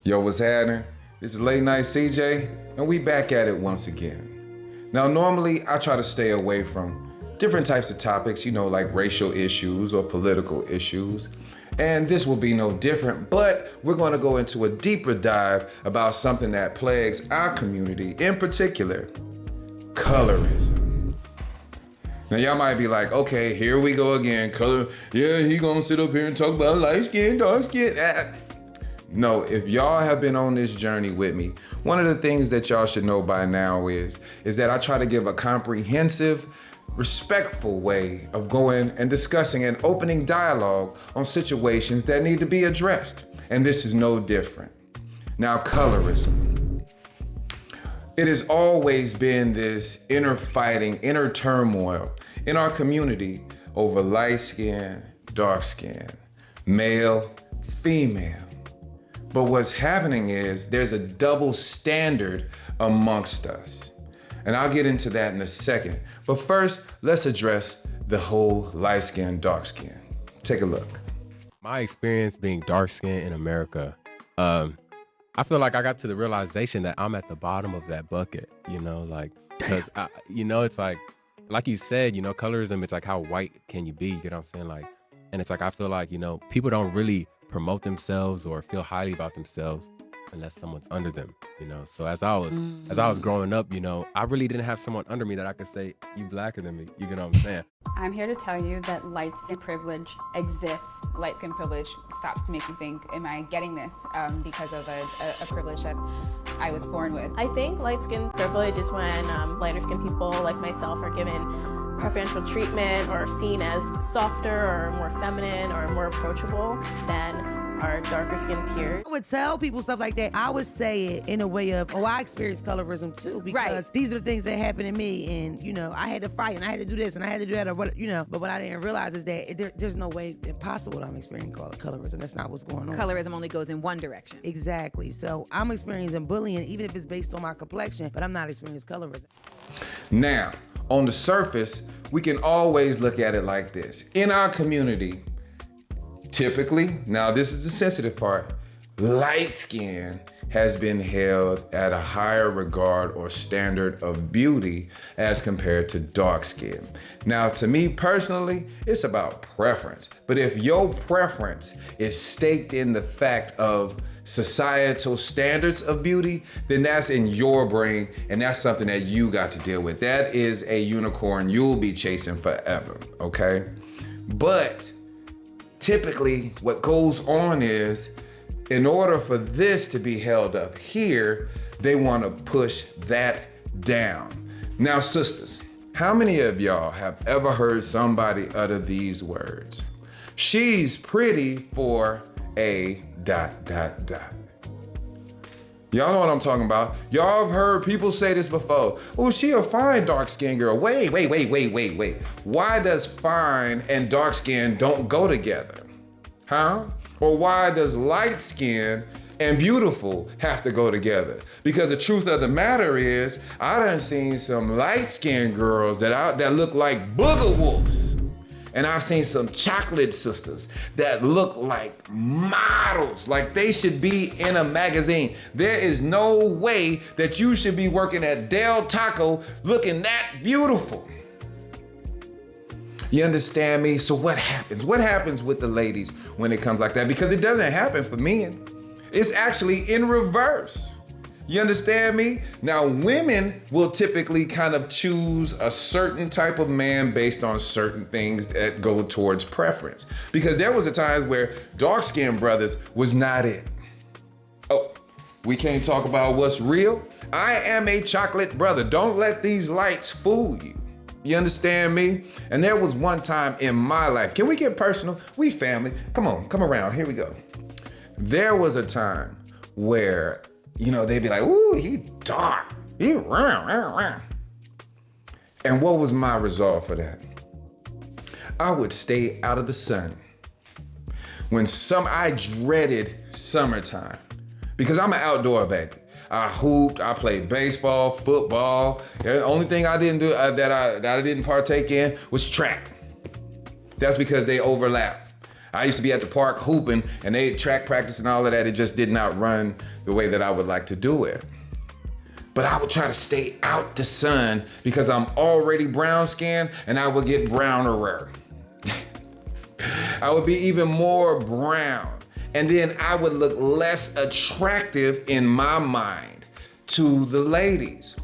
Yo, what's happening? This is Late Night CJ, and we back at it once again. Now, normally I try to stay away from different types of topics, like racial issues or political issues, and this will be no different, but we're going to go into a deeper dive about something that plagues our community, in particular, colorism. Now, y'all might be like, okay, here we go again, color, yeah, he gonna sit up here and talk about light skin, dark skin. No, if y'all have been on this journey with me, one of the things that y'all should know by now is that I try to give a comprehensive, respectful way of going and discussing and opening dialogue on situations that need to be addressed. And this is no different. Now, colorism. It has always been this inner fighting, inner turmoil in our community over light skin, dark skin, male, female. But what's happening is there's a double standard amongst us. And I'll get into that in a second. But first, let's address the whole light skin, dark skin. Take a look. My experience being dark skinned in America, I feel like I got to the realization that I'm at the bottom of that bucket, because, it's like you said, colorism, it's like how white can you be, you know what I'm saying? And it's like, I feel like, people don't really promote themselves or feel highly about themselves unless someone's under them, So as I was growing up, I really didn't have someone under me that I could say, you blacker than me, you know what I'm saying? I'm here to tell you that light skin privilege exists. Light skin privilege stops to make you think, am I getting this because of a privilege that I was born with? I think light skin privilege is when lighter skin people like myself are given preferential treatment or seen as softer or more feminine or more approachable than our darker skinned peers. I would tell people stuff like that. I would say it in a way of, I experienced colorism too, because these are the things that happened to me, and I had to fight and I had to do this and I had to do that, or what, but what I didn't realize is that there's no way possible that I'm experiencing colorism. That's not what's going on. Colorism only goes in one direction. Exactly. So I'm experiencing bullying, even if it's based on my complexion, but I'm not experiencing colorism. Now, on the surface, we can always look at it like this. In our community, typically, now this is the sensitive part, light skin has been held at a higher regard or standard of beauty as compared to dark skin. Now, to me personally, it's about preference. But if your preference is staked in the fact of societal standards of beauty, then that's in your brain, and that's something that you got to deal with. That is a unicorn you'll be chasing forever, okay? But typically what goes on is, in order for this to be held up here, they want to push that down. Now, sisters, how many of y'all have ever heard somebody utter these words? She's pretty for a ... Y'all know what I'm talking about. Y'all have heard people say this before. Oh, she a fine dark-skinned girl. Wait. Why does fine and dark skin don't go together? Huh? Or why does light skin and beautiful have to go together? Because the truth of the matter is, I done seen some light-skinned girls that look like booger wolves. And I've seen some chocolate sisters that look like models, like they should be in a magazine. There is no way that you should be working at Del Taco looking that beautiful. You understand me? So what happens? What happens with the ladies when it comes like that? Because it doesn't happen for men. It's actually in reverse. You understand me? Now, women will typically kind of choose a certain type of man based on certain things that go towards preference. Because there was a time where dark-skinned brothers was not it. Oh, we can't talk about what's real? I am a chocolate brother. Don't let these lights fool you. You understand me? And there was one time in my life, can we get personal? We family, come on, come around, here we go. There was a time where, they'd be like, ooh, he dark, he round. And what was my resolve for that? I would stay out of the sun. I dreaded summertime because I'm an outdoor baby. I hooped, I played baseball, football. The only thing I didn't do that I didn't partake in was track. That's because they overlap. I used to be at the park hooping and they track practice and all of that. It just did not run the way that I would like to do it. But I would try to stay out the sun because I'm already brown skinned and I would get browner. I would be even more brown. And then I would look less attractive in my mind to the ladies.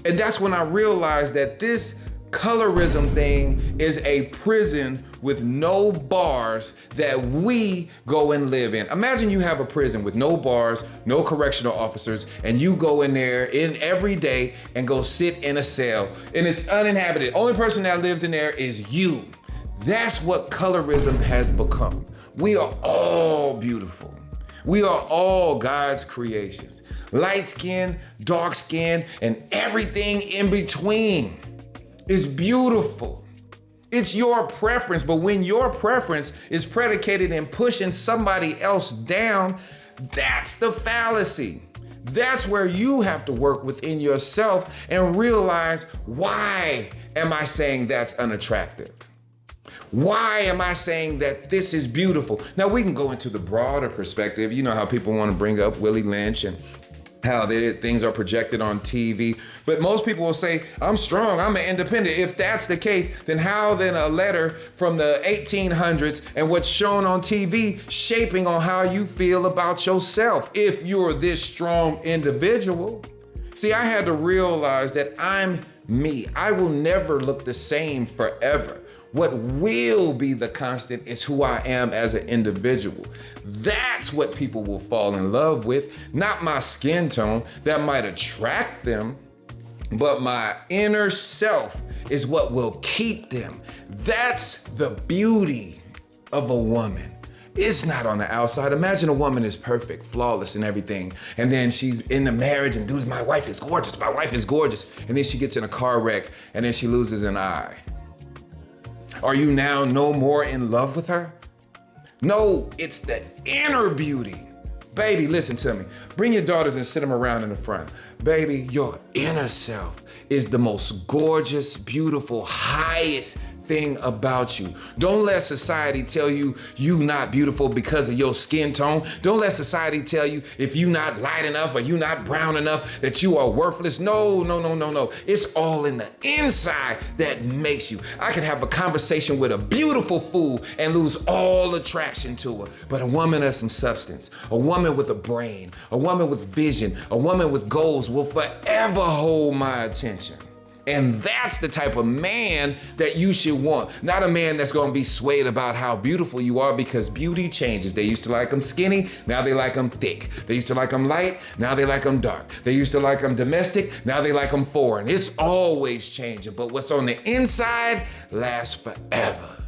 And that's when I realized that this colorism thing is a prison with no bars that we go and live in. Imagine you have a prison with no bars, no correctional officers, and you go in there every day and go sit in a cell and it's uninhabited. Only person that lives in there is you. That's what colorism has become. We are all beautiful. We are all God's creations. Light skin, dark skin, and everything in between is beautiful. It's your preference, but when your preference is predicated in pushing somebody else down, that's the fallacy. That's where you have to work within yourself and realize, why am I saying that's unattractive? Why am I saying that this is beautiful? Now we can go into the broader perspective. You know how people want to bring up Willie Lynch and how things are projected on TV. But most people will say, I'm strong, I'm an independent. If that's the case, then how then a letter from the 1800s and what's shown on TV shaping on how you feel about yourself if you're this strong individual? See, I had to realize that I'm me. I will never look the same forever. What will be the constant is who I am as an individual. That's what people will fall in love with, not my skin tone that might attract them, but my inner self is what will keep them. That's the beauty of a woman. It's not on the outside. Imagine a woman is perfect, flawless and everything. And then she's in the marriage and dudes, my wife is gorgeous, my wife is gorgeous. And then she gets in a car wreck and then she loses an eye. Are you now no more in love with her? No, it's the inner beauty. Baby, listen to me. Bring your daughters and sit them around in the front. Baby, your inner self is the most gorgeous, beautiful, highest thing about you. Don't let society tell you you not beautiful because of your skin tone. Don't let society tell you if you not light enough or you not brown enough that you are worthless. No. It's all in the inside that makes you. I can have a conversation with a beautiful fool and lose all attraction to her. But a woman of some substance, a woman with a brain, a woman with vision, a woman with goals will forever hold my attention. And that's the type of man that you should want. Not a man that's gonna be swayed about how beautiful you are, because beauty changes. They used to like them skinny, now they like them thick. They used to like them light, now they like them dark. They used to like them domestic, now they like them foreign. It's always changing, but what's on the inside lasts forever.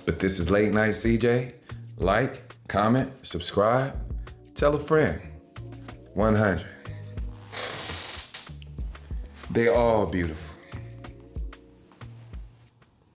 But this is Late Night CJ. Like, comment, subscribe, tell a friend. 100. They're all beautiful.